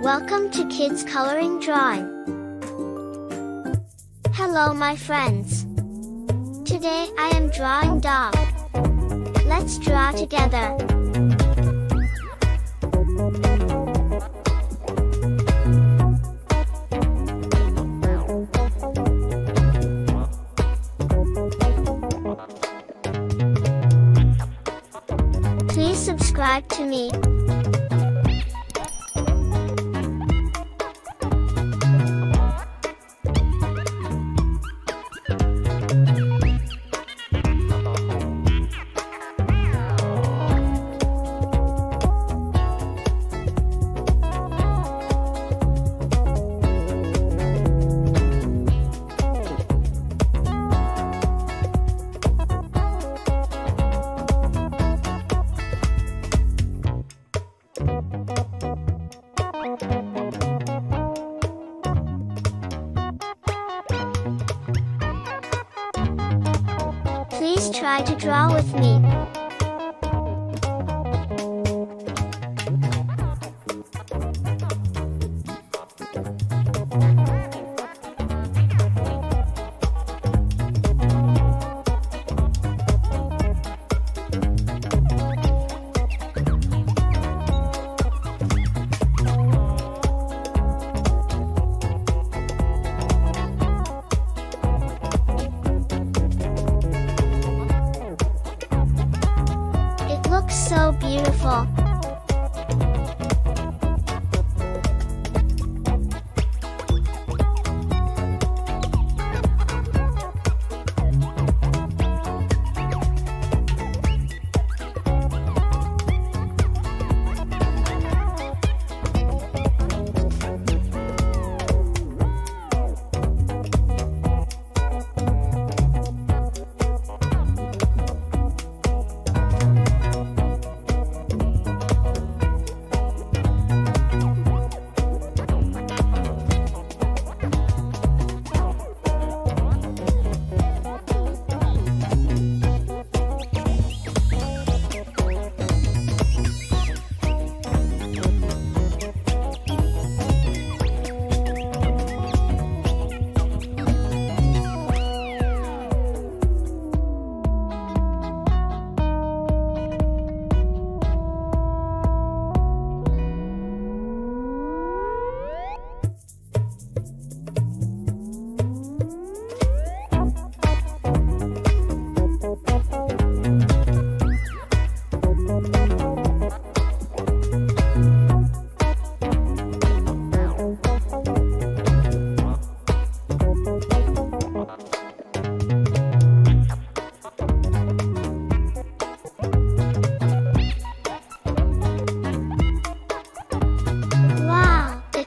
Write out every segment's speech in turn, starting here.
Welcome to Kids Coloring Drawing. Hello my friends. Today I am drawing dog. Let's draw together. Please subscribe to me. Please try to draw with me. Looks so beautiful.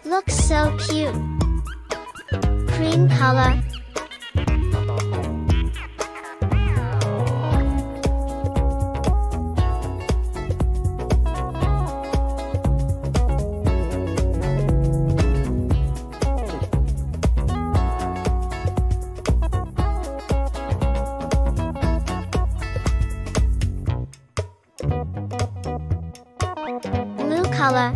Looks so cute. Cream color. Blue color.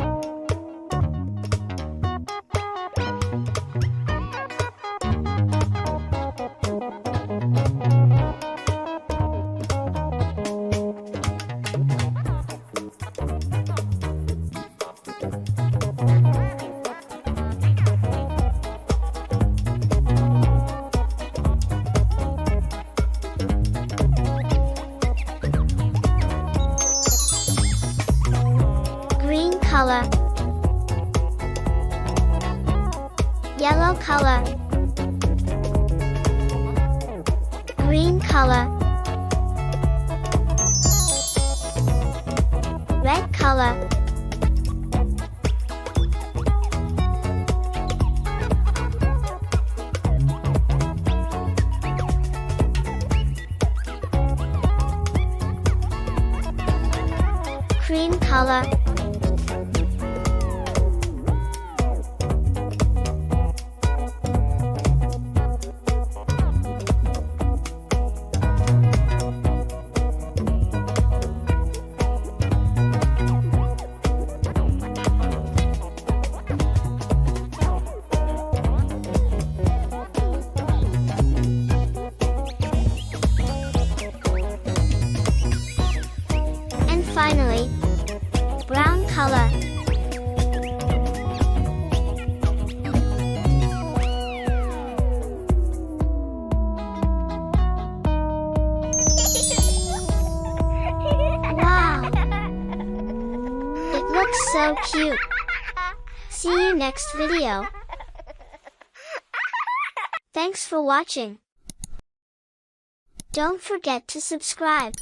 Color. Yellow color. Green color. Red color. Cream color. finally, brown color. Wow! It looks so cute. See you next video. Thanks for watching. Don't forget to subscribe.